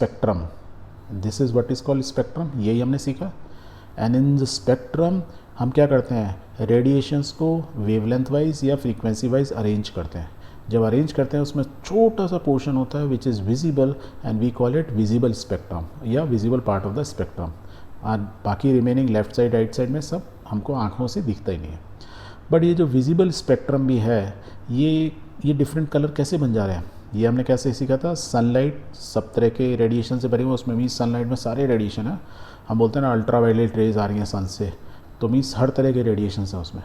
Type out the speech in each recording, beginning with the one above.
Spectrum, this is what is called spectrum, यही हमने सीखा। एंड इन द स्पेक्ट्रम हम क्या करते हैं, रेडिएशंस को वेवलेंथ वाइज या फ्रीक्वेंसी वाइज अरेंज करते हैं। जब अरेंज करते हैं उसमें छोटा सा पोर्शन होता है which is visible and we call it visible spectrum या visible part of the spectrum. और बाकी remaining left side right side में सब हमको आँखों से दिखता ही नहीं है। बट ये जो विजिबल स्पेक्ट्रम भी है, ये डिफरेंट कलर कैसे बन जा रहे हैं, ये हमने कैसे सीखा था। सनलाइट सब तरह के रेडिएशन से भरे हुए, उसमें मीन्स सनलाइट में सारे रेडिएशन है। हम बोलते हैं ना अल्ट्रा वायलेट रेज आ रही हैं सन से, तो मीन्स हर तरह के रेडिएशन है उसमें,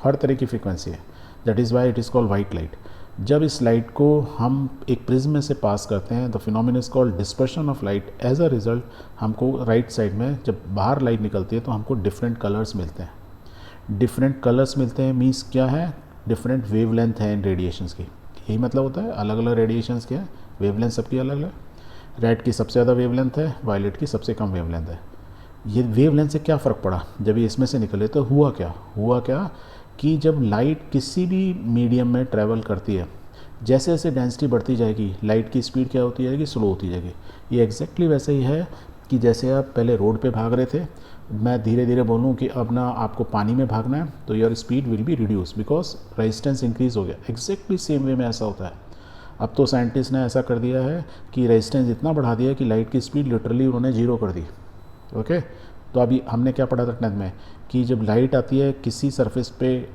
हर तरह की फ्रीक्वेंसी है। That is why it is called white light. जब इस लाइट को हम एक प्रिज्म में से पास करते हैं, the phenomena is called dispersion of light. As a result हमको राइट साइड में जब बाहर लाइट निकलती है तो हमको डिफरेंट कलर्स मिलते हैं। डिफरेंट कलर्स मिलते हैं मीन्स क्या है, डिफरेंट वेवलेंथ है इन रेडिएशंस की, यही मतलब होता है। अलग अलग रेडिएशंस के वेवलेंथ सबकी अलग अलग, रेड की सबसे ज़्यादा वेवलेंथ है, वायलेट की सबसे कम वेवलेंथ है। ये वेवलेंथ से क्या फ़र्क पड़ा, जब ये इसमें से निकले तो हुआ क्या कि जब लाइट किसी भी मीडियम में ट्रैवल करती है, जैसे जैसे डेंसिटी बढ़ती जाएगी लाइट की स्पीड क्या होती जाएगी, स्लो होती जाएगी। ये एग्जैक्टली वैसे ही है कि जैसे आप पहले रोड पे भाग रहे थे, मैं धीरे धीरे बोलूँ कि अब ना आपको पानी में भागना है तो your speed will be reduce because resistance increase हो गया। एग्जैक्टली सेम वे में ऐसा होता है। अब तो साइंटिस्ट ने ऐसा कर दिया है कि रेजिस्टेंस इतना बढ़ा दिया कि लाइट की स्पीड लिटरली उन्होंने जीरो कर दी। ओके, तो अभी हमने क्या पढ़ा था टेंथ में कि जब लाइट आती है किसी सरफेस पे,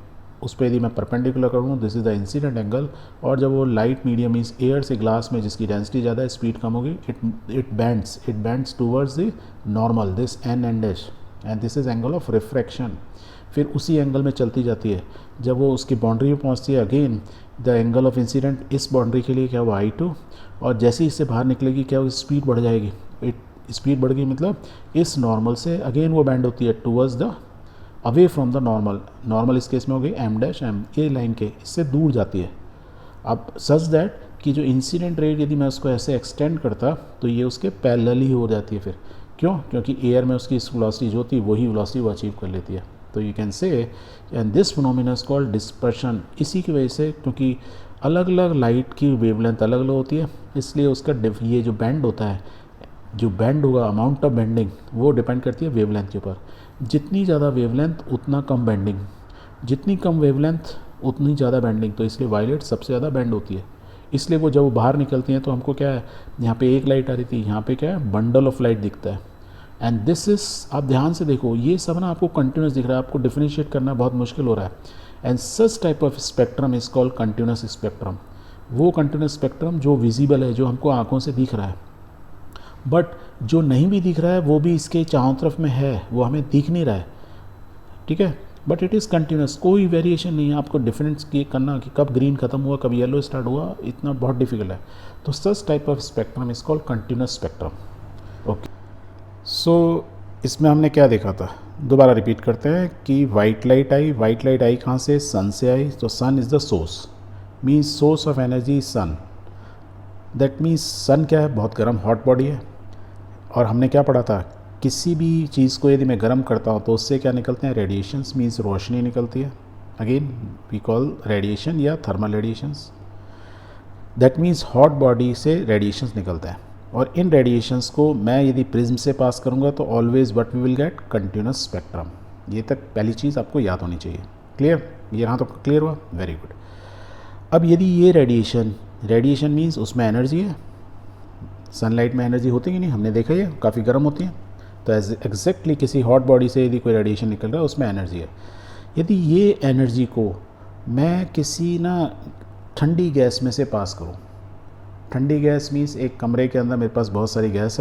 उस पर यदि मैं परपेंडिकुलर करूँ this is the incident angle, और जब वो लाइट मीडियम मीन्स एयर से ग्लास में जिसकी डेंसिटी ज़्यादा है, स्पीड कम होगी, it bends towards the normal, this N and dash, and this is angle of refraction. फिर उसी एंगल में चलती जाती है। जब वो उसकी बाउंड्री में पहुँचती है, again the angle of incident इस बाउंड्री के लिए क्या हुआ I2, और जैसे ही इससे बाहर निकलेगी क्या होगी, स्पीड बढ़ जाएगी। स्पीड बढ़ गई मतलब इस नॉर्मल से अगेन वो बैंड होती है towards the away from the normal इस केस में हो गई M डैश M, ये लाइन के इससे दूर जाती है। अब सच दैट कि जो इंसिडेंट रेट यदि मैं उसको ऐसे एक्सटेंड करता तो ये उसके पैरेलल ही हो जाती है। फिर क्यों, क्योंकि एयर में उसकी वेलोसिटी जो थी वही वेलोसिटी वो अचीव कर लेती है। तो you can say and this phenomena is called dispersion. इसी की वजह से, क्योंकि अलग अलग लाइट की वेवलेंथ अलग अलग होती है, इसलिए उसका ये जो बैंड होता है, जो बैंड होगा, अमाउंट ऑफ बेंडिंग, वो डिपेंड करती है वेवलेंथ के ऊपर। जितनी ज़्यादा वेवलेंथ उतना कम बेंडिंग, जितनी कम वेवलेंथ उतनी ज़्यादा बेंडिंग। तो इसलिए वायलेट सबसे ज़्यादा बेंड होती है। इसलिए वो जब बाहर निकलती हैं तो हमको क्या है, यहाँ पे एक लाइट आ रही थी, यहाँ पे क्या है, बंडल ऑफ लाइट दिखता है। एंड दिस इज, आप ध्यान से देखो, ये सब ना आपको कंटिन्यूस दिख रहा है, आपको डिफरेंशिएट करना बहुत मुश्किल हो रहा है। And such type of spectrum is called continuous spectrum. वो कंटिन्यूस स्पेक्ट्रम जो विजिबल है, जो हमको आंखों से दिख रहा है, बट जो नहीं भी दिख रहा है वो भी इसके चारों तरफ में है, वो हमें दिख नहीं रहा है, ठीक है, बट इट इज़ कंटिन्यूस, कोई वेरिएशन नहीं है। आपको डिफरेंस करना कि कब ग्रीन खत्म हुआ कब येलो स्टार्ट हुआ, इतना बहुत डिफिकल्ट है। तो such type of spectrum is called continuous spectrum. Okay, so इसमें हमने क्या देखा था, दोबारा रिपीट करते हैं कि वाइट लाइट आई। वाइट लाइट आई कहाँ से, सन से आई। तो sun is the source, means source of energy sun. That means sun क्या है, बहुत गर्म हॉट बॉडी है। और हमने क्या पढ़ा था, किसी भी चीज़ को यदि मैं गर्म करता हूँ तो उससे क्या निकलते हैं, रेडिएशंस, मीन्स रोशनी निकलती है। अगेन वी कॉल रेडिएशन या thermal radiations. That means hot body से रेडिएशंस निकलते हैं, और इन रेडिएशंस को मैं यदि प्रिज्म से पास करूँगा तो always what we will get, continuous spectrum. ये तक पहली चीज़ आपको याद होनी चाहिए। क्लियर, ये यहाँ तो क्लियर हुआ, वेरी गुड। अब यदि ये रेडिएशन मीन्स उसमें एनर्जी है, सनलाइट में एनर्जी होती कि नहीं, हमने देखा ही है, काफ़ी गर्म होती है। तो एग्जैक्टली किसी हॉट बॉडी से यदि कोई रेडिएशन निकल रहा है उसमें एनर्जी है। यदि ये एनर्जी को मैं किसी ना ठंडी गैस में से पास करूं, ठंडी गैस मीन्स एक कमरे के अंदर मेरे पास बहुत सारी गैस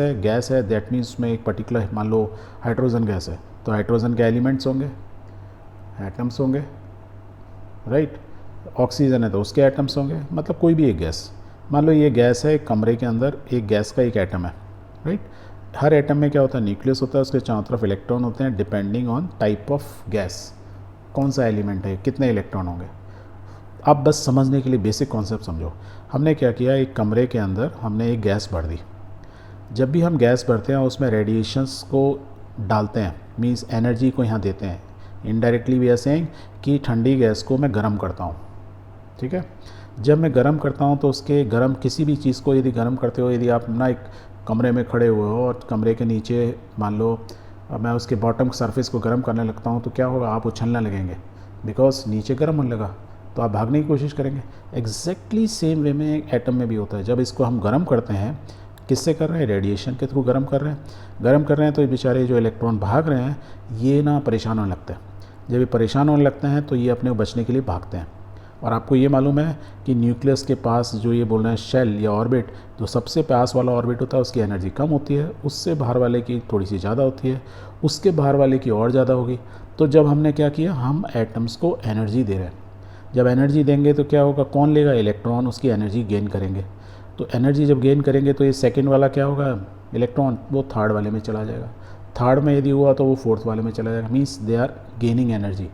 है, दैट मीन्स उसमें एक पर्टिकुलर, मान लो हाइड्रोजन गैस है, तो हाइड्रोजन के एलिमेंट्स होंगे, एटम्स होंगे, राइट। ऑक्सीजन है तो उसके एटम्स होंगे, मतलब कोई भी एक गैस। मान लो ये गैस है, एक कमरे के अंदर एक गैस का एक एटम है, राइट। हर एटम में क्या होता है, न्यूक्लियस होता है, उसके चारों तरफ इलेक्ट्रॉन होते हैं, depending on type of gas, कौन सा एलिमेंट है, कितने इलेक्ट्रॉन होंगे। आप बस समझने के लिए बेसिक कॉन्सेप्ट समझो। हमने क्या किया, एक कमरे के अंदर हमने एक गैस भर दी। जब भी हम गैस भरते हैं उसमें रेडिएशंस को डालते हैं, मीन्स एनर्जी को यहाँ देते हैं। इनडायरेक्टली वी आर सेइंग कि ठंडी गैस को मैं गर्म करता हूँ, ठीक है। जब मैं गर्म करता हूँ तो उसके गर्म, किसी भी चीज़ को यदि गर्म करते हो, यदि आप ना एक कमरे में खड़े हुए हो और कमरे के नीचे मान लो मैं उसके बॉटम सरफेस को गर्म करने लगता हूँ, तो क्या होगा, आप उछलने लगेंगे बिकॉज नीचे गर्म होने लगा, तो आप भागने की कोशिश करेंगे। एग्जैक्टली सेम वे में एटम में भी होता है। जब इसको हम गर्म करते हैं, किससे कर रहे हैं, रेडिएशन के थ्रू गर्म कर रहे हैं। गर्म कर रहे हैं तो ये बेचारे जो इलेक्ट्रॉन भाग रहे हैं ये ना परेशान होने लगते हैं। जब ये परेशान होने लगते हैं तो ये अपने बचने के लिए भागते हैं। और आपको ये मालूम है कि न्यूक्लियस के पास जो ये बोल रहे हैं शेल या ऑर्बिट, जो सबसे पास वाला ऑर्बिट होता है उसकी एनर्जी कम होती है, उससे बाहर वाले की थोड़ी सी ज़्यादा होती है, उसके बाहर वाले की और ज़्यादा होगी। तो जब हमने क्या किया, हम एटम्स को एनर्जी दे रहे हैं। जब एनर्जी देंगे तो क्या होगा, कौन लेगा, इलेक्ट्रॉन उसकी एनर्जी गेन करेंगे। तो एनर्जी जब गेन करेंगे तो ये सेकंड वाला क्या होगा, इलेक्ट्रॉन, वो थर्ड वाले में चला जाएगा। थर्ड में यदि हुआ तो वो फोर्थ वाले में चला जाएगा। Means they are gaining energy.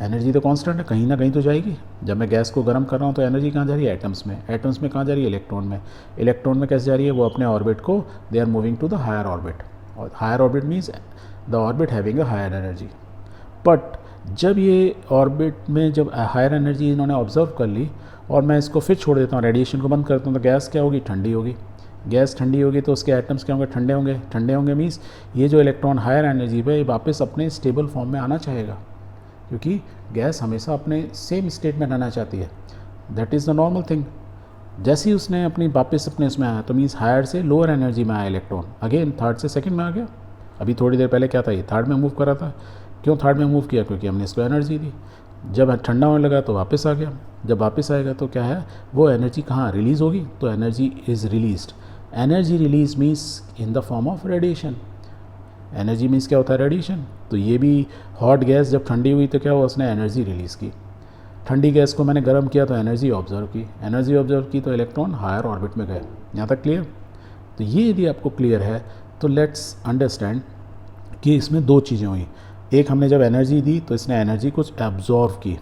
Energy तो कांस्टेंट है, कहीं ना कहीं तो जाएगी। जब मैं गैस को गर्म कर रहा हूँ तो एनर्जी कहाँ जा रही है, एटम्स में। एटम्स में कहाँ जा रही है, इलेक्ट्रॉन में। इलेक्ट्रॉन में कैसे जा रही है, वो अपने ऑर्बिट को, they are moving to the higher orbit. और higher orbit means the orbit having a higher energy. But जब ये ऑर्बिट में जब हायर एनर्जी इन्होंने ऑब्जर्व कर ली और मैं इसको फिर छोड़ देता हूँ, रेडिएशन को बंद करता हूँ, तो गैस क्या होगी, ठंडी होगी। गैस ठंडी होगी तो उसके एटम्स क्या होंगे, ठंडे होंगे। ठंडे होंगे मीन्स ये जो इलेक्ट्रॉन हायर एनर्जी पे वापस अपने स्टेबल फॉर्म में आना चाहेगा, क्योंकि गैस हमेशा अपने सेम स्टेट में रहना चाहती है। That is the normal thing. जैसे ही उसने अपनी वापस अपने उसमें आया तो मीन्स हायर से लोअर एनर्जी में आया इलेक्ट्रॉन, अगेन थर्ड से सेकंड में आ गया। अभी थोड़ी देर पहले क्या था, ये थर्ड में मूव कर रहा था। क्यों थर्ड में मूव किया, क्योंकि हमने इसको एनर्जी दी। जब ठंडा होने लगा तो वापस आ गया। जब वापस आएगा तो क्या है, वो एनर्जी कहाँ रिलीज़ होगी, तो energy is released. Energy release means in the form of radiation. Energy means क्या होता है, रेडिएशन। तो ये भी हॉट गैस जब ठंडी हुई तो क्या हुआ, उसने एनर्जी रिलीज़ की। ठंडी गैस को मैंने गर्म किया तो एनर्जी ऑब्जर्व की। एनर्जी ऑब्जर्व की तो इलेक्ट्रॉन हायर ऑर्बिट में गए। यहाँ तक क्लियर। तो ये यदि आपको क्लियर है तो लेट्स अंडरस्टैंड कि इसमें दो चीज़ें हुई। एक, हमने जब एनर्जी दी तो इसने एनर्जी कुछ एब्जॉर्व की।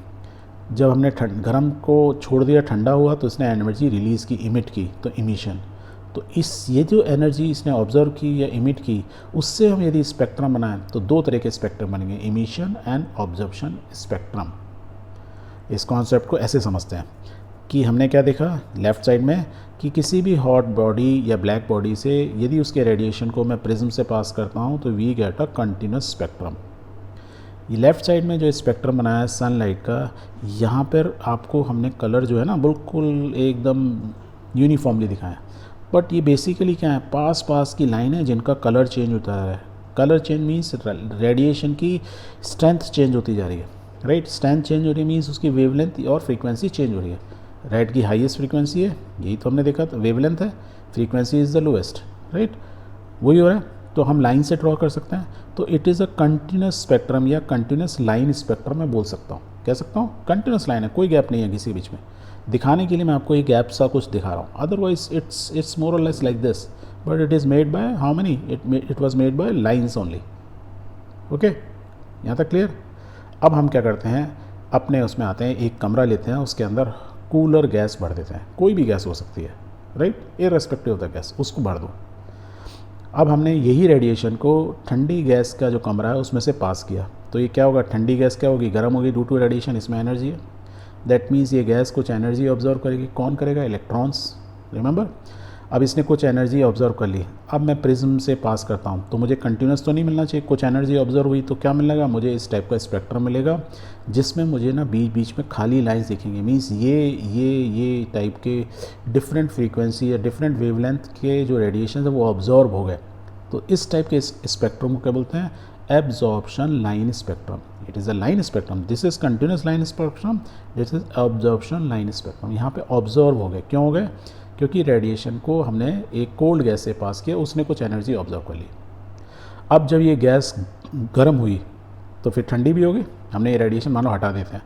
जब हमने गर्म को छोड़ दिया, ठंडा हुआ, तो इसने एनर्जी रिलीज़ की, इमिट की, तो इमिशन। तो ये जो एनर्जी इसने ऑब्जर्व की या इमिट की, उससे हम यदि स्पेक्ट्रम बनाएं तो दो तरह के स्पेक्ट्रम बनेंगे, इमिशन एंड ऑब्जर्प्शन स्पेक्ट्रम। इस कॉन्सेप्ट को ऐसे समझते हैं कि हमने क्या देखा लेफ़्ट साइड में, कि किसी भी हॉट बॉडी या ब्लैक बॉडी से यदि उसके रेडिएशन को मैं प्रिज्म से पास करता हूँ तो we get a continuous spectrum. ये लेफ़्ट साइड में जो स्पेक्ट्रम बनाया है सनलाइट का, यहाँ पर आपको हमने कलर जो है ना बिल्कुल एकदम यूनिफॉर्मली दिखाया। बट ये बेसिकली क्या है, पास पास की लाइन है जिनका कलर चेंज होता है। कलर चेंज मीन्स रेडिएशन की स्ट्रेंथ चेंज होती जा रही है, राइट। स्ट्रेंथ चेंज हो रही है मीन्स उसकी वेवलेंथ और फ्रीक्वेंसी चेंज हो रही है। रेड की हाईएस्ट फ्रीक्वेंसी है, यही तो हमने देखा था, वेवलेंथ है, frequency is the lowest, right. वही हो रहा है। तो हम लाइन से ड्रॉ कर सकते हैं। तो it is a continuous spectrum या कंटिन्यूस लाइन स्पेक्ट्रम मैं बोल सकता हूँ, कह सकता हूँ कंटिन्यूस लाइन है, कोई गैप नहीं है किसी बीच में। दिखाने के लिए मैं आपको एक गैप सा कुछ दिखा रहा हूँ, अदरवाइज इट्स मोर और less like this, but it is made by how many, it was made by lines only. Okay, यहाँ तक क्लियर। अब हम क्या करते हैं, अपने उसमें आते हैं, एक कमरा लेते हैं, उसके अंदर कूलर गैस भर देते हैं। कोई भी गैस हो सकती है, right, irrespective of the gas, उसको भर दो। अब हमने यही रेडिएशन को ठंडी गैस का जो कमरा है उसमें से पास किया, तो ये क्या होगा, ठंडी गैस क्या होगी, गर्म होगी ड्यू टू रेडिएशन, इसमें एनर्जी है। दैट मीन्स ये गैस कुछ एनर्जी ऑब्जर्व करेगी। कौन करेगा, इलेक्ट्रॉन्स, रिमेंबर। अब इसने कुछ एनर्जी ऑब्जर्व कर ली। अब मैं प्रिज्म से पास करता हूँ तो मुझे कंटिन्यूस तो नहीं मिलना चाहिए, कुछ एनर्जी ऑब्जर्व हुई तो क्या मिलेगा, मुझे इस टाइप का स्पेक्ट्रम मिलेगा जिसमें मुझे ना बीच बीच में खाली लाइंस दिखेंगी। मीन्स ये टाइप के डिफरेंट फ्रीक्वेंसी या डिफरेंट वेवलेंथ के जो रेडिएशन है वो ऑब्जॉर्व हो गए। तो इस टाइप के स्पेक्ट्रम को क्या बोलते हैं, absorption line spectrum. It is a line spectrum, this is continuous line spectrum, this is absorption line spectrum. यहाँ पे ऑब्जर्व हो गए, क्यों हो गए, क्योंकि रेडिएशन को हमने एक कोल्ड गैस से पास किया, उसने कुछ एनर्जी ऑब्जर्व कर ली। अब जब ये गैस गर्म हुई तो फिर ठंडी भी होगी, हमने ये रेडिएशन मानो हटा देते हैं।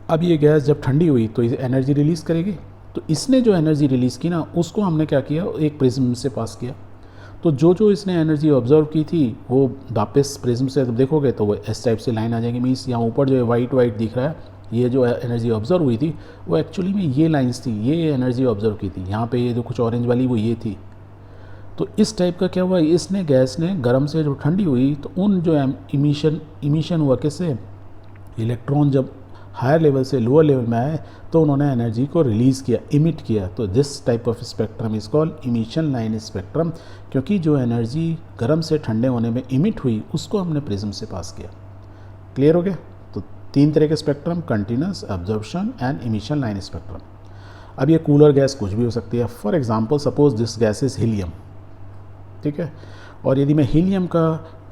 अब ये गैस जब ठंडी हुई तो ये एनर्जी रिलीज़ करेगी। तो इसने जो एनर्जी रिलीज़ की ना, उसको हमने क्या किया, एक प्रिज्म से पास किया। तो जो इसने एनर्जी ऑब्जर्व की थी वो वापस प्रिज्म से जब देखोगे तो वो इस टाइप से लाइन आ जाएगी। मीन्स यहाँ ऊपर जो है वाइट दिख रहा है, ये जो एनर्जी ऑब्जर्व हुई थी वो एक्चुअली में ये लाइंस थी, ये एनर्जी ऑब्जर्व की थी। यहाँ पे ये जो कुछ ऑरेंज वाली वो ये थी। तो इस टाइप का क्या हुआ, इसने गैस ने गर्म से जो ठंडी हुई तो उन जो इमिशन हुआ किससे, इलेक्ट्रॉन जब हायर लेवल से लोअर लेवल में आए तो उन्होंने एनर्जी को रिलीज़ किया, इमिट किया। तो this type of spectrum is called emission line spectrum, क्योंकि जो एनर्जी गर्म से ठंडे होने में इमिट हुई उसको हमने प्रिज्म से पास किया। क्लियर हो गया? तो 3 तरह के spectrum, continuous, absorption and emission line spectrum. अब ये कूलर गैस कुछ भी हो सकती है। For example suppose this gas is helium, ठीक है, और यदि मैं हीलियम का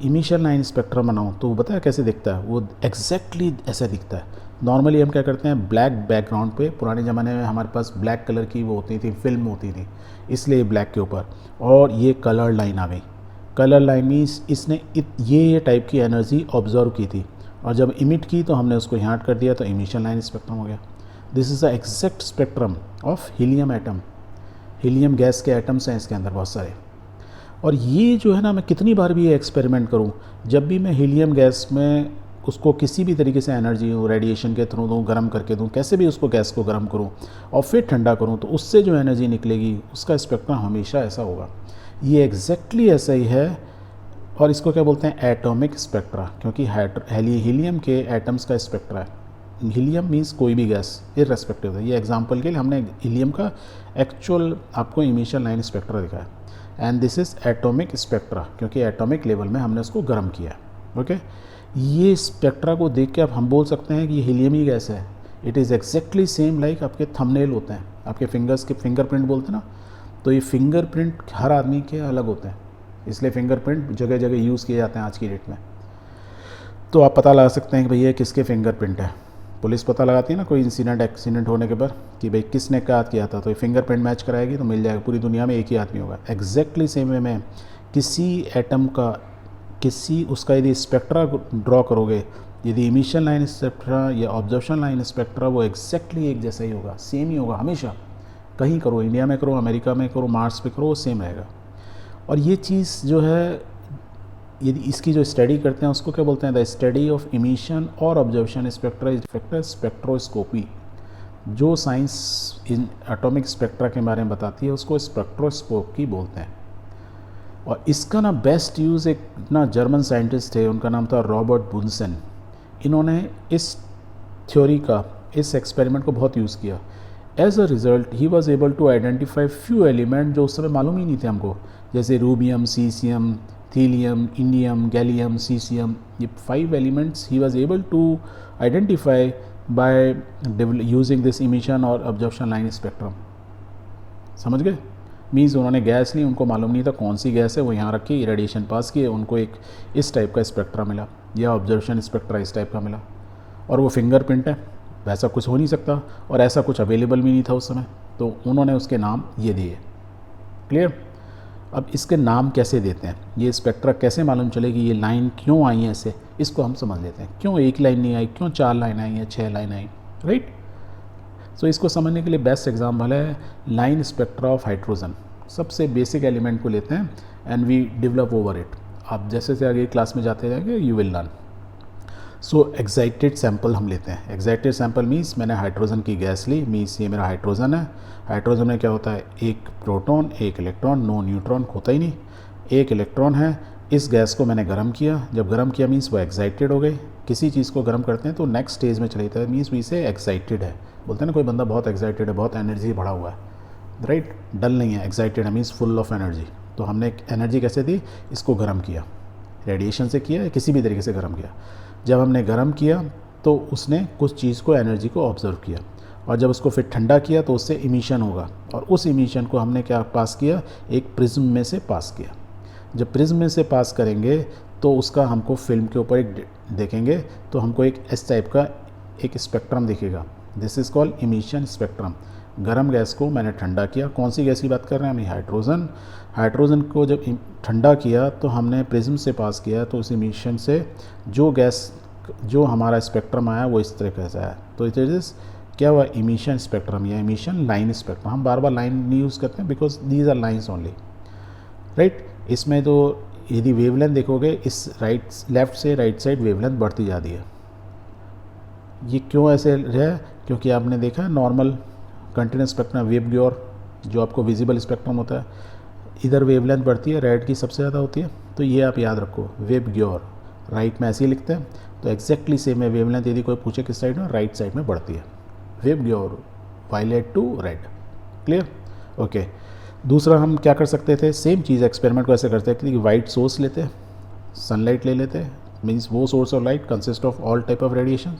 इमिशन लाइन स्पेक्ट्रम बनाऊँ तो वो बताया कैसे दिखता है, वो एग्जैक्टली ऐसा दिखता है। नॉर्मली हम क्या करते हैं, ब्लैक बैकग्राउंड पे, पुराने ज़माने में हमारे पास ब्लैक कलर की वो होती थी, फिल्म होती थी, इसलिए ब्लैक के ऊपर, और ये कलर लाइन आ गई। कलर लाइन मीन्स इसने ये टाइप की एनर्जी ऑब्जर्व की थी, और जब इमिट की तो हमने उसको यहाँ कर दिया, तो इमिशन लाइन स्पेक्ट्रम हो गया। This is the exact spectrum of helium atom. Helium gas के एटम्स हैं इसके अंदर बहुत सारे। और ये जो है ना, मैं कितनी बार भी ये एक्सपेरिमेंट करूँ, जब भी मैं हीलियम गैस में उसको किसी भी तरीके से एनर्जी हो, रेडिएशन के थ्रू दूँ, गर्म करके दूँ, कैसे भी उसको गैस को गर्म करूँ और फिर ठंडा करूँ, तो उससे जो एनर्जी निकलेगी उसका स्पेक्ट्रम हमेशा ऐसा होगा। ये एग्जैक्टली ऐसा ही है, और इसको क्या बोलते हैं, एटॉमिक स्पेक्ट्रा, क्योंकि हीलियम के एटम्स का स्पेक्ट्रा है। हीलियम मीन्स कोई भी गैस इररेस्पेक्टिव है। ये एग्जांपल के लिए हमने हीलियम का एक्चुअल आपको इमिशन लाइन स्पेक्ट्रा दिखाया, and this is atomic spectra, क्योंकि एटॉमिक लेवल में हमने उसको गर्म किया। ओके, ये स्पेक्ट्रा को देख के अब हम बोल सकते हैं कि ये हीलियम ही गैस है। It is exactly same like आपके थंबनेल होते हैं, आपके फिंगर्स के फिंगरप्रिंट बोलते हैं ना, तो ये फिंगरप्रिंट हर आदमी के अलग होते हैं, इसलिए फिंगरप्रिंट जगह जगह यूज़ किए जाते हैं आज की डेट में। तो आप पता लगा सकते हैं कि भैया किसके फिंगरप्रिंट है। पुलिस पता लगाती है ना कोई एक्सीडेंट होने के बाद कि भाई किसने क्या किया था, तो ये फिंगरप्रिंट मैच कराएगी तो मिल जाएगा, पूरी दुनिया में एक ही आदमी होगा। एग्जैक्टली सेम वे में किसी एटम का, किसी उसका यदि स्पेक्ट्रा ड्रॉ करोगे, यदि इमिशन लाइन स्पेक्ट्रा या ऑब्जर्वेशन लाइन स्पेक्ट्रा, वो एग्जैक्टली एक जैसा ही होगा, सेम ही होगा हमेशा। कहीं करो, इंडिया में करो, अमेरिका में करो, मार्स पे करो, वो सेम रहेगा। और ये चीज़ जो है, यदि इसकी जो स्टडी करते हैं उसको क्या बोलते हैं, द स्टडी ऑफ इमिशन और ऑब्जर्वेशन स्पेक्ट्रा इज स्पेक्ट्रोस्कोपी। जो साइंस इन एटॉमिक स्पेक्ट्रा के बारे में बताती है उसको स्पेक्ट्रोस्कोपी बोलते हैं। और इसका ना बेस्ट यूज़ एक ना जर्मन साइंटिस्ट थे, उनका नाम था रॉबर्ट बुन्सन। इन्होंने इस थ्योरी का, इस एक्सपेरिमेंट को बहुत यूज़ किया। As a result he was able to identify few element जो उस समय मालूम ही नहीं थे हमको, जैसे rubidium, caesium, thallium, indium, gallium, caesium. ये 5 elements he was able to identify by using this emission और ऑब्जर्वेशन लाइन स्पेक्ट्रम। समझ गए? मीन्स उन्होंने गैस ली, उनको मालूम नहीं था कौन सी गैस है, वो यहाँ रखी, रेडिएशन पास किए, उनको एक इस टाइप का स्पेक्ट्रा मिला, या ऑब्जर्वेशन स्पेक्ट्रा इस टाइप का मिला। और वो फिंगरप्रिंट है, वैसा कुछ हो नहीं सकता, और ऐसा कुछ अवेलेबल भी नहीं था उस समय, तो उन्होंने उसके नाम ये दिए। क्लियर? अब इसके नाम कैसे देते हैं, ये स्पेक्ट्रा कैसे मालूम चले कि ये लाइन क्यों आई है ऐसे, इसको हम समझ लेते हैं। क्यों एक लाइन नहीं आई, क्यों 4 लाइन आई या 6 लाइन आई, राइट? सो इसको समझने के लिए बेस्ट एग्जाम्पल है लाइन स्पेक्ट्रा ऑफ हाइड्रोजन। सबसे बेसिक एलिमेंट को लेते हैं and we develop over it. आप जैसे जैसे आगे क्लास में जाते जाएंगे you will learn. So excited sample हम लेते हैं। एक्साइटेड सैंपल मीन्स मैंने हाइड्रोजन की गैस ली, मीन्स ये मेरा हाइड्रोजन है। हाइड्रोजन में क्या होता है, एक प्रोटॉन, एक इलेक्ट्रॉन, नो न्यूट्रॉन होता ही नहीं, एक इलेक्ट्रॉन है। इस गैस को मैंने गर्म किया, जब गर्म किया मीन्स वो एक्साइटेड हो गई। किसी चीज़ को गर्म करते हैं तो नेक्स्ट स्टेज में चले जाता है, मीन्स वी से एक्साइटेड है। बोलते हैं ना कोई बंदा बहुत एक्साइटेड है, बहुत एनर्जी बढ़ा हुआ है, राइट? डल नहीं है, एक्साइटेड है, मीन्स फुल ऑफ एनर्जी। तो हमने एनर्जी कैसे दी, इसको गर्म किया, रेडिएशन से किया या किसी भी तरीके से गर्म किया। जब हमने गर्म किया तो उसने कुछ चीज़ को, एनर्जी को ऑब्जर्व किया, और जब उसको फिर ठंडा किया तो उससे इमिशन होगा, और उस इमिशन को हमने क्या पास किया, एक प्रिज्म में से पास किया। जब प्रिज्म में से पास करेंगे तो उसका हमको फिल्म के ऊपर एक देखेंगे तो हमको एक इस टाइप का एक स्पेक्ट्रम दिखेगा। This is called emission spectrum. गर्म गैस को मैंने ठंडा किया, कौन सी गैस की बात कर रहे हैं हम, हाइड्रोजन। हाइड्रोजन को जब ठंडा किया तो हमने प्रिज्म से पास किया, तो उस इमिशन से जो गैस, जो हमारा स्पेक्ट्रम आया वो इस तरह से आया। तो इट इज क्या हुआ, इमिशन स्पेक्ट्रम या इमिशन लाइन स्पेक्ट्रम। हम बार बार लाइन नहीं यूज़ करते हैं because these are lines only, right? इसमें तो यदि वेवलेंथ देखोगे, इस लेफ्ट से राइट साइड वेवलेंथ बढ़ती जाती है। ये क्यों ऐसे है, क्योंकि आपने देखा नॉर्मल कंटिन्यूस स्पेक्ट्रम, वेव ग्योर जो आपको विजिबल स्पेक्ट्रम होता है, इधर वेवलेंथ बढ़ती है, रेड की सबसे ज़्यादा होती है। तो ये आप याद रखो, वेव ग्योर राइट में ऐसे ही लिखते हैं, तो एग्जैक्टली सेम है वेवलेंथ, यदि कोई पूछे किस साइड में, राइट साइड में बढ़ती है, wave your violet to red. Clear? Okay. दूसरा हम क्या कर सकते थे, सेम चीज़ एक्सपेरिमेंट को ऐसे करते हैं कि वाइट सोर्स लेते हैं, सनलाइट ले लेते हैं, मीन्स वो source of light consist of all type of radiation,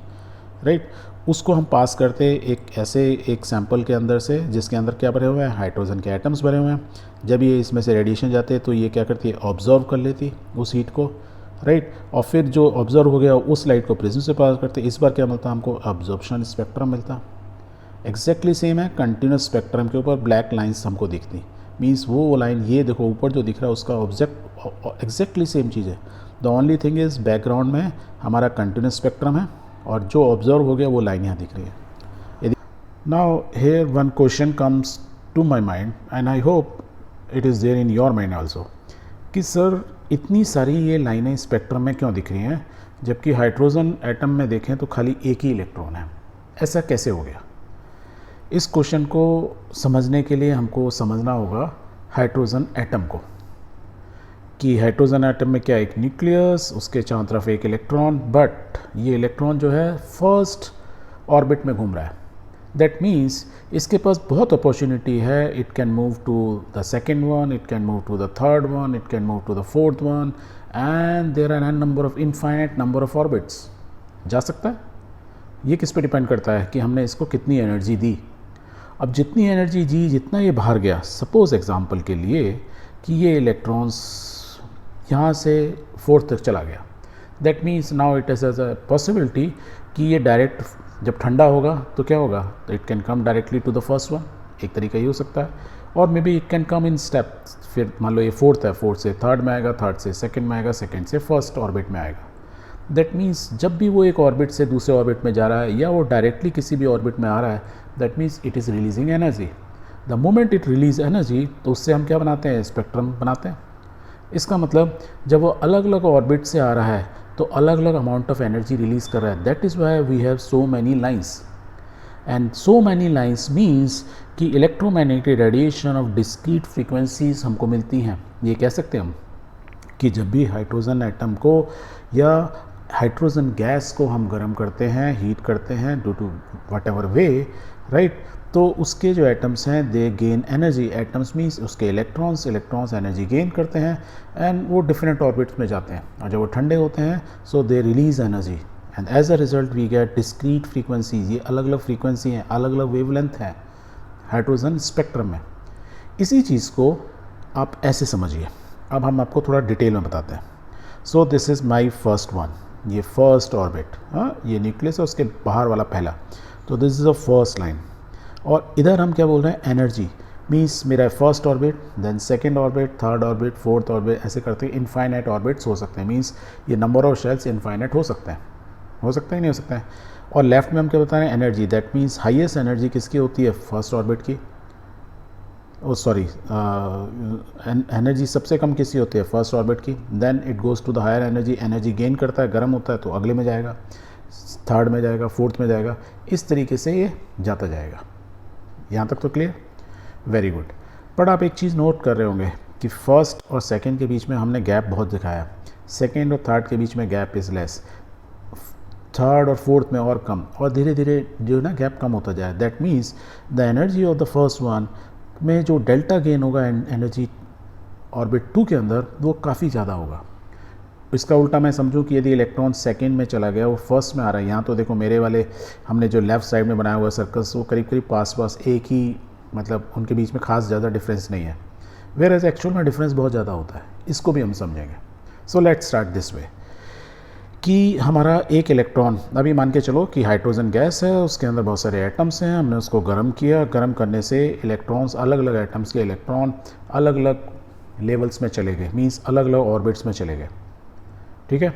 right. उसको हम पास करते एक ऐसे एक सैंपल के अंदर से जिसके अंदर क्या भरे हुए हैं, हाइड्रोजन के एटम्स भरे हुए हैं। जब ये इसमें से रेडिएशन जाते हैं तो ये क्या करती है, ऑब्जर्व कर लेती उस हीट को, राइट। और फिर जो ऑब्जर्व हो गया उस लाइट को प्रिज्म से पास करते, इस बार क्या मिलता है हमको, ऑब्जर्प्शन स्पेक्ट्रम मिलता। एग्जैक्टली सेम है, कंटिन्यूस स्पेक्ट्रम के ऊपर ब्लैक लाइन्स हमको दिखती, मीन्स वो लाइन ये देखो ऊपर जो दिख रहा है उसका ऑब्जेक्ट एग्जैक्टली सेम चीज़ है। The only thing is background में हमारा कंटिन्यूस स्पेक्ट्रम है और जो ऑब्जर्व हो गया वो लाइन यहाँ दिख रही है। यदि now here one question comes to my mind and I hope it is there in your mind also, कि सर इतनी सारी ये लाइनें स्पेक्ट्रम में क्यों दिख रही हैं, जबकि हाइड्रोजन एटम में देखें तो खाली एक ही इलेक्ट्रॉन है, ऐसा कैसे हो गया? इस क्वेश्चन को समझने के लिए हमको समझना होगा हाइड्रोजन एटम को, कि हाइड्रोजन एटम में क्या एक न्यूक्लियस, उसके चारों तरफ एक इलेक्ट्रॉन, बट ये इलेक्ट्रॉन जो है फर्स्ट ऑर्बिट में घूम रहा है। दैट मीन्स इसके पास बहुत अपॉर्चुनिटी है, it can move to the second one, it can move to the third one, it can move to the fourth one, and there are N number of infinite number of orbits. जा सकता है। ये किस पे depend करता है कि हमने इसको कितनी एनर्जी दी। अब जितनी एनर्जी दी, जितना ये बाहर गया, सपोज एग्जांपल के लिए कि ये इलेक्ट्रॉन्स यहाँ से फोर्थ तक चला गया, that means now it is as a possibility कि ये डायरेक्ट जब ठंडा होगा तो क्या होगा, तो it can come directly to the first one, एक तरीका ये हो सकता है। और maybe it can come in step, फिर मान लो ये फोर्थ है, फोर्थ से थर्ड में आएगा, थर्ड से सेकंड में आएगा, सेकंड से फर्स्ट ऑर्बिट में आएगा। दैट मीन्स जब भी वो एक ऑर्बिट से दूसरे ऑर्बिट में जा रहा है या वो डायरेक्टली किसी भी ऑर्बिट में आ रहा है, that means it is releasing energy. The moment it release energy, तो उससे हम क्या बनाते हैं, स्पेक्ट्रम बनाते हैं। इसका मतलब जब वो अलग अलग ऑर्बिट से आ रहा है तो अलग अलग अमाउंट ऑफ एनर्जी रिलीज़ कर रहा है। That is why we have so many lines, and so many lines means कि electromagnetic radiation of discrete frequencies हमको मिलती हैं। ये कह सकते हैं हम कि जब भी हाइड्रोजन एटम को या हाइड्रोजन गैस को हम गर्म करते हैं, हीट करते हैं due to whatever way, right, तो उसके जो एटम्स हैं they gain energy. Atoms means उसके इलेक्ट्रॉन्स एनर्जी गेन करते हैं एंड वो डिफरेंट ऑर्बिट्स में जाते हैं, और जब वो ठंडे होते हैं so they release energy, and as a result we get discrete frequencies. ये अलग अलग फ्रीक्वेंसी हैं, अलग अलग वेवलेंथ हैं हाइड्रोजन स्पेक्ट्रम में। इसी चीज़ को आप ऐसे समझिए। अब हम आपको थोड़ा डिटेल में बताते हैं। So this is my first one, ये फर्स्ट ऑर्बिट, हाँ, ये न्यूक्लियस है, उसके बाहर वाला पहला, तो this is a first line. और इधर हम क्या बोल रहे हैं, एनर्जी मीन्स मेरा first orbit, then second orbit, third orbit, fourth orbit, ऐसे करते हैं इनफाइनाइट ऑर्बिट्स हो सकते हैं। मीन्स ये नंबर ऑफ शेल्स इनफाइनाइट हो सकते हैं, हो सकता है नहीं हो सकता है। और लेफ्ट में हम क्या बता रहे हैं, energy, that means highest energy किसकी होती है, फर्स्ट ऑर्बिट की। ओ सॉरी, एनर्जी सबसे कम किसकी होती है, फर्स्ट ऑर्बिट की। Then it goes to the higher energy, energy gain करता है, गर्म होता है तो अगले में जाएगा, थर्ड में जाएगा, फोर्थ में जाएगा, इस तरीके से ये जाता जाएगा। यहाँ तक तो क्लियर, वेरी गुड। बट आप एक चीज़ नोट कर रहे होंगे कि फर्स्ट और सेकंड के बीच में हमने गैप बहुत दिखाया, सेकंड और थर्ड के बीच में गैप इज़ लेस, थर्ड और फोर्थ में और कम, और धीरे धीरे जो ना गैप कम होता जाए। That means the energy of the first one में जो डेल्टा गेन होगा एनर्जी ऑर्बिट 2 के अंदर, वो काफ़ी ज़्यादा होगा। इसका उल्टा मैं समझूं कि यदि इलेक्ट्रॉन सेकंड में चला गया, वो फर्स्ट में आ रहा है, यहाँ तो देखो मेरे वाले हमने जो लेफ़्ट साइड में बनाया हुआ सर्कल्स, वो करीब करीब पास एक ही, मतलब उनके बीच में खास ज़्यादा डिफरेंस नहीं है, वेयर एज एक्चुअल में डिफरेंस बहुत ज़्यादा होता है। इसको भी हम समझेंगे। So let's start this way कि हमारा एक इलेक्ट्रॉन, अभी मान के चलो कि हाइड्रोजन गैस है, उसके अंदर बहुत सारे एटम्स हैं, हमने उसको गर्म किया, गर्म करने से इलेक्ट्रॉन्स, अलग अलग एटम्स के इलेक्ट्रॉन अलग अलग लेवल्स में चले गए, मीन्स अलग अलग ऑर्बिट्स में चले गए, ठीक है।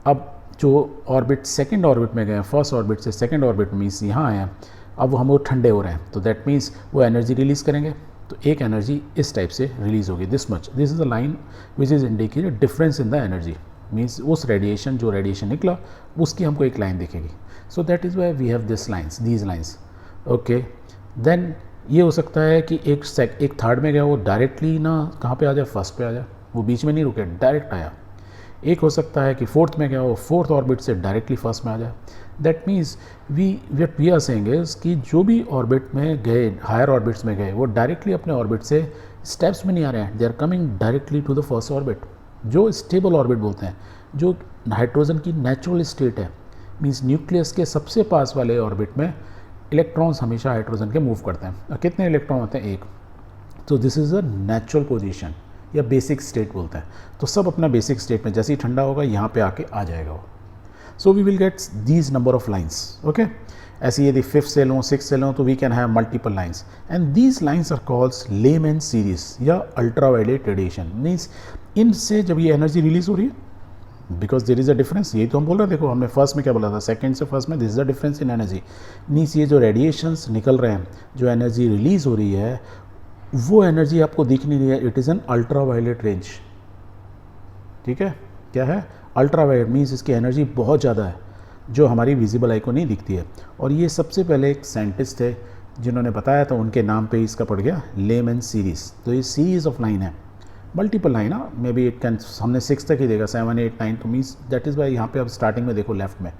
अब जो ऑर्बिट सेकंड ऑर्बिट में गए, फर्स्ट ऑर्बिट से सेकंड ऑर्बिट मीन्स यहाँ आए हैं, अब वो हम वो ठंडे हो रहे हैं, तो दैट मीन्स वो एनर्जी रिलीज़ करेंगे, तो एक एनर्जी इस टाइप से रिलीज़ होगी, this much, this is the line which is indicated difference in the energy, means उस रेडिएशन, जो रेडिएशन निकला उसकी हमको एक लाइन दिखेगी। So that is why we have this lines, these lines, okay. Then ये हो सकता है कि एक थर्ड में गया, वो डायरेक्टली ना कहाँ पे आ जाए, फर्स्ट पे आ जाए, वो बीच में नहीं रुके, डायरेक्ट आया। एक हो सकता है कि फोर्थ में क्या हो, फोर्थ ऑर्बिट से डायरेक्टली फर्स्ट में आ जाए। That means we are saying is कि जो भी ऑर्बिट में गए, हायर ऑर्बिट्स में गए, वो डायरेक्टली अपने ऑर्बिट से स्टेप्स में नहीं आ रहे हैं, they are coming directly to the first orbit, जो स्टेबल ऑर्बिट बोलते हैं, जो हाइड्रोजन की नेचुरल स्टेट है। मीन्स न्यूक्लियस के सबसे पास वाले ऑर्बिट में इलेक्ट्रॉन्स हमेशा हाइड्रोजन के मूव करते हैं, और कितने इलेक्ट्रॉन होते हैं, एक। तो this is a natural position या बेसिक स्टेट बोलते हैं। तो सब अपना बेसिक स्टेट में जैसे ही ठंडा होगा यहाँ पे आके आ जाएगा वो। So we will get these number of lines, okay. ऐसे यदि फिफ्थ से लो, सिक्स से लो, तो we can have multiple lines, and these lines are called Lyman series या अल्ट्रावायलेट रेडिएशन। मीन्स इनसे जब ये एनर्जी रिलीज हो रही है, because there is a difference, यही तो हम बोल रहे हैं। देखो हमने फर्स्ट में क्या बोला था, सेकंड से फर्स्ट में, this is a difference in energy. Means ये जो रेडिएशंस निकल रहे हैं, जो एनर्जी रिलीज हो रही है, वो एनर्जी आपको दिख नहीं रही है, it is an ultraviolet range. ठीक है, क्या है अल्ट्रावायलेट, मीन्स इसकी एनर्जी बहुत ज़्यादा है, जो हमारी विजिबल आई को नहीं दिखती है। और ये सबसे पहले एक साइंटिस्ट थे जिन्होंने बताया, तो उनके नाम पे इसका पड़ गया लेमैन सीरीज। तो ये सीरीज ऑफ लाइन है, multiple line, may be it can, हमने 6 तक ही देगा, 7, 8, 9, तो मीन्स दैट इज़ वाई यहाँ पे अब स्टार्टिंग में देखो लेफ्ट में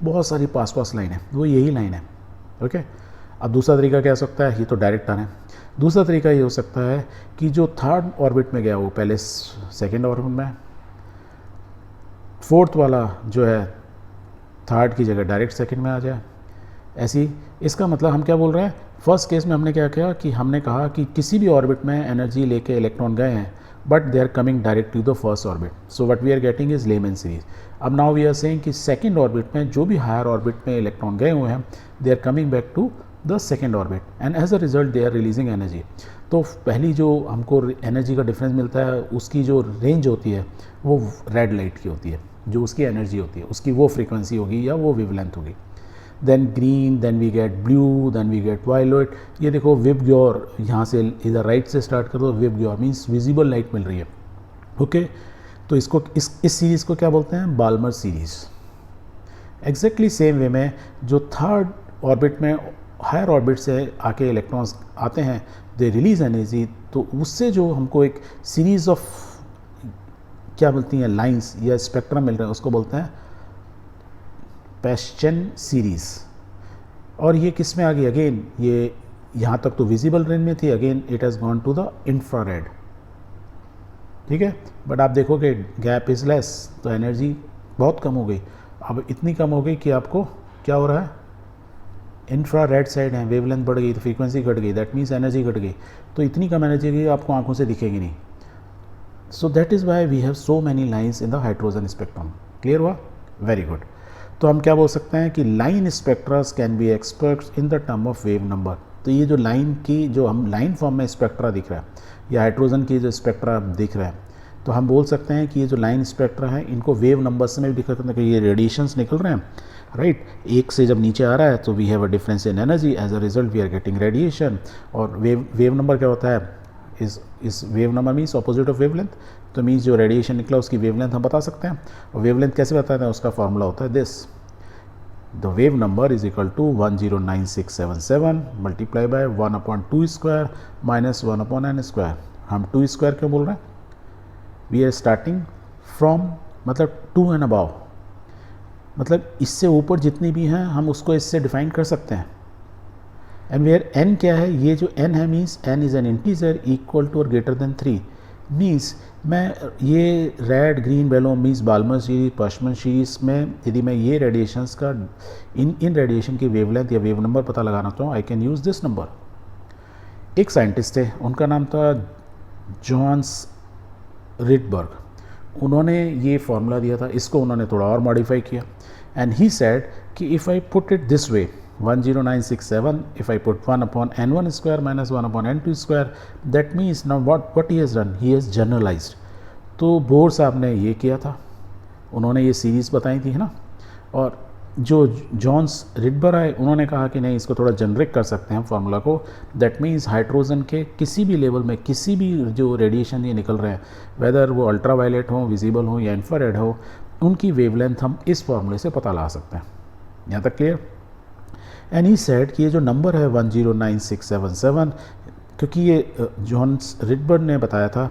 बहुत सारी पास लाइन है, वो यही लाइन है, ओके। अब दूसरा तरीका क्या हो सकता है, ये तो डायरेक्ट आ रहे हैं। दूसरा तरीका ये हो सकता है कि जो थर्ड ऑर्बिट में गया वो पहले सेकेंड ऑर्बिट में, फोर्थ वाला जो है थर्ड की जगह डायरेक्ट सेकेंड में आ जाए। ऐसी इसका मतलब हम क्या बोल रहे हैं, फर्स्ट केस में हमने क्या किया कि हमने कहा कि किसी भी ऑर्बिट में एनर्जी लेके इलेक्ट्रॉन गए हैं, but they are coming direct to the first orbit, so what we are getting is Lyman series. अब नाउ वी आर सेइंग कि सेकेंड ऑर्बिट में जो भी हायर ऑर्बिट में इलेक्ट्रॉन गए हुए हैं, they are coming back to the second orbit, and as a result they are releasing energy. तो पहली जो हमको एनर्जी का डिफरेंस मिलता है, उसकी जो रेंज होती है वो रेड लाइट की होती है, जो उसकी एनर्जी होती है उसकी वो फ्रीक्वेंसी होगी या वो वेवलेंथ होगी। Then green, then we get blue, then we get violet. ये देखो विबग्योर, यहाँ से इधर राइट से स्टार्ट कर दो, विबग्योर मीन्स विजिबल लाइट मिल रही है, ओके। तो इसको इस सीरीज़ को क्या बोलते हैं, Balmer series. Exactly same way में जो थर्ड ऑर्बिट में हायर ऑर्बिट से आके इलेक्ट्रॉन्स आते हैं, दे रिलीज एनर्जी, तो उससे जो हमको एक सीरीज़ ऑफ क्या बोलती हैं लाइंस या स्पेक्ट्रम मिल रहे हैं, उसको बोलते हैं पेस्चन सीरीज़। और ये किस में आ गई, अगेन ये यहाँ तक तो विजिबल रेंज में थी, again it has gone to the infrared, ठीक है। बट आप देखोगे गैप इज़ लेस, तो एनर्जी बहुत कम हो गई। अब इतनी कम हो गई कि आपको क्या हो रहा है, इंफ्रारेड साइड है, वेवलेंथ बढ़ गई तो फ्रीक्वेंसी घट गई, दैट मीन्स एनर्जी घट गई। तो इतनी कम एनर्जी गई आपको आंखों से दिखेगी नहीं। So that is why we have so many lines in the hydrogen spectrum. Clear हुआ, वेरी गुड। तो हम क्या बोल सकते हैं कि line spectras can be expressed in the term of wave number. तो ये जो लाइन की, जो हम लाइन फॉर्म में स्पेक्ट्रा दिख रहा है, या हाइड्रोजन की जो स्पेक्ट्रा दिख रहा है, तो हम बोल सकते हैं कि ये जो लाइन स्पेक्ट्रा है, इनको वेव नंबर्स में भी दिखा सकते हैं कि ये रेडिएशंस निकल रहे हैं, राइट। एक से जब नीचे आ रहा है तो we have a difference in energy, as a result we are getting radiation. और वेव नंबर क्या होता है, इस wave number means opposite of wavelength, तो मीन्स जो रेडिएशन निकला उसकी वेवलेंथ हम बता सकते हैं। और वेवलेंथ कैसे बताते हैं, उसका फॉर्मूला होता है this, the wave number is equal to 109677 multiply by 1/2 square minus 1/n square. हम 2 स्क्वायर क्यों बोल रहे हैं, वी आर स्टार्टिंग फ्रॉम, मतलब 2 एंड अबाव, मतलब इससे ऊपर जितनी भी हैं हम उसको इससे डिफाइन कर सकते हैं। एंड वेयर n क्या है, ये जो n है means n is an integer equal to और ग्रेटर देन 3। मीन्स मैं ये red green yellow means Balmer series, Paschen series में यदि मैं ये रेडिएशंस का इन रेडिएशन की वेवलेंथ या वेव नंबर पता लगाना चाहूँ, I can use this number. एक साइंटिस्ट थे, उनका नाम था जॉन्स रिडबर्ग। उन्होंने ये फॉर्मूला दिया था, इसको उन्होंने थोड़ा और मॉडिफाई किया, एंड ही सेड कि if I put it this way 10967, if I put 1/n1 square minus 1/n2 square, that means now what he has done, he has generalized। तो बोर साहब ने ये किया था, उन्होंने ये सीरीज़ बताई थी, है ना। और जो जॉन्स रिडबर आए, उन्होंने कहा कि नहीं, इसको थोड़ा जनरिक कर सकते हैं फार्मूला को। दैट मीन्स हाइड्रोजन के किसी भी लेवल में किसी भी जो रेडिएशन ये निकल रहे हैं, वेदर वो अल्ट्रावायलेट हो, विजिबल हो या इंफ्रारेड हो, उनकी वेवलेंथ हम इस फार्मूले से पता लगा सकते हैं। यहाँ तक क्लियर। एंड ही सेड कि ये जो नंबर है 109677, क्योंकि ये जॉन्स रिडबर्ग ने बताया था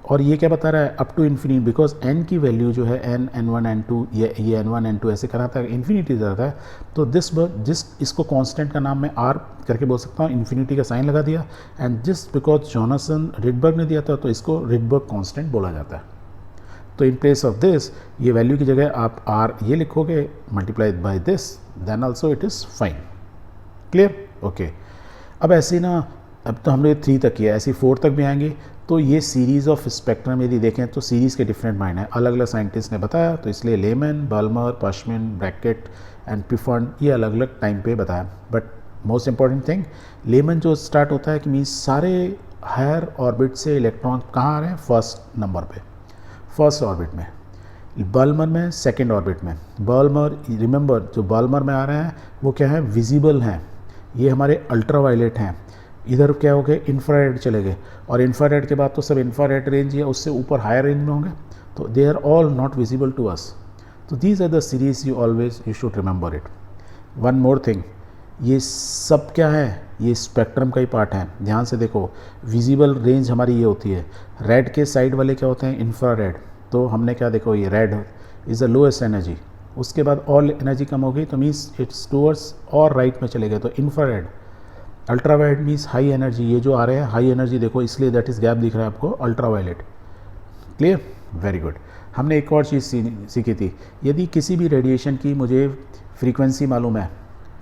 और ये क्या बता रहा है, up to infinity, because n की वैल्यू जो है n, n1, n2, ये n1, n2 ऐसे कराता है, इन्फिनिटी जाता है। तो जिस इसको कांस्टेंट का नाम मैं r करके बोल सकता हूँ, इन्फिनिटी का साइन लगा दिया, एंड जिस बिकॉज जॉनसन रिडबर्ग ने दिया था तो इसको रिडबर्ग कांस्टेंट बोला जाता है। तो इन प्लेस ऑफ दिस ये वैल्यू की जगह आप r ये लिखोगे multiplied by this, then also it is fine. Clear? Okay. अब ऐसे ना, अब तो हमने 3 तक किया, ऐसे 4 तक भी आएंगे। तो ये सीरीज़ ऑफ स्पेक्ट्रम यदि देखें तो सीरीज़ के डिफरेंट माइंड हैं, अलग अलग साइंटिस्ट ने बताया, तो इसलिए लेमन, बाल्मर, पाशमिन, ब्रैकेट एंड पिफर्न ये अलग अलग टाइम पे बताया। But most important thing, lemon जो स्टार्ट होता है कि मीन्स सारे हायर ऑर्बिट से इलेक्ट्रॉन कहाँ आ रहे हैं, फर्स्ट नंबर पे, फर्स्ट ऑर्बिट में। बाल्मर में सेकेंड ऑर्बिट में। बाल्मर, रिमेंबर जो बाल्मर में आ रहे हैं वो क्या है, विजिबल हैं, ये हमारे अल्ट्रावायलेट हैं। इधर क्या हो गए, इंफ्रारेड चले गए, और इंफ्रारेड के बाद तो सब इंफ्रारेड रेंज या उससे ऊपर हायर रेंज में होंगे, तो they are all not visible to us. तो these are the series you always you should remember it. One more thing, ये सब क्या है, ये स्पेक्ट्रम का ही पार्ट है। ध्यान से देखो, विजिबल रेंज हमारी ये होती है, रेड के साइड वाले क्या होते हैं, इंफ्रारेड। तो हमने क्या देखो, ये red is the lowest energy, उसके बाद ऑल एनर्जी कम हो गई तो मीन्स इट्स टूवर्ड्स और राइट में चले गए, तो infrared. Ultraviolet means high energy, ये जो आ रहे हैं हाई एनर्जी देखो, इसलिए दैट इज़ गैप दिख रहा है आपको, अल्ट्रावायलेट। क्लियर? Very good. हमने एक और चीज़ सीखी थी, यदि किसी भी रेडिएशन की मुझे फ्रीक्वेंसी मालूम है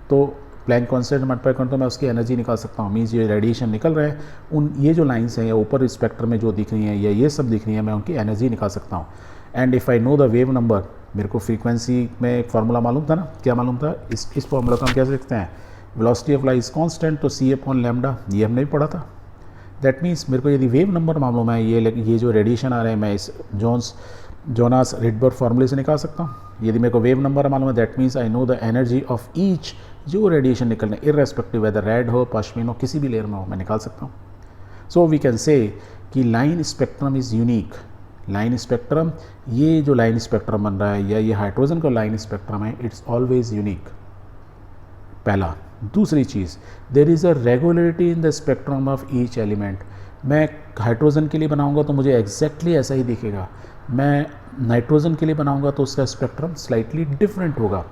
तो प्लैंक कॉन्स्टेंट मल्टीप्लाई करूँ तो मैं उसकी एनर्जी निकाल सकता हूँ। मीन्स ये रेडिएशन निकल रहे हैं, उन ये जो लाइन्स हैं या ऊपर स्पेक्ट्रम में जो दिख रही हैं या ये सब दिख रही हैं, मैं उनकी एनर्जी निकाल सकता हूँ। And if I know the wave number, मेरे को फ्रीक्वेंसी में एक फार्मूला मालूम था ना, क्या मालूम था, इस फार्मूला को हम कैसे लिखते हैं, velocity of light is constant, तो c अपॉन लैम्डा, ये हमने भी पढ़ा था। दैट मीन्स मेरे को यदि वेव नंबर मालूम है, ये जो रेडिएशन आ रहे हैं, मैं इस जोनास रिडबर्ग फार्मूले से निकाल सकता हूँ। यदि मेरे को वेव नंबर मालूम है, that means I know the energy of each जो रेडिएशन निकलने, इर्रेस्पेक्टिव वेदर रेड हो, पश्चिम हो, किसी भी लेयर में हो, मैं निकाल सकता हूँ। सो वी कैन से कि line spectrum is unique. Line spectrum, ये जो लाइन स्पेक्ट्रम बन रहा है या ये हाइड्रोजन का लाइन स्पेक्ट्रम है, इट्स ऑलवेज यूनिक, पहला। दूसरी चीज़, there is a regularity in the spectrum of each element. मैं हाइड्रोजन के लिए बनाऊंगा तो मुझे एग्जैक्टली ऐसा ही दिखेगा, मैं नाइट्रोजन के लिए बनाऊंगा तो उसका स्पेक्ट्रम स्लाइटली डिफरेंट होगा।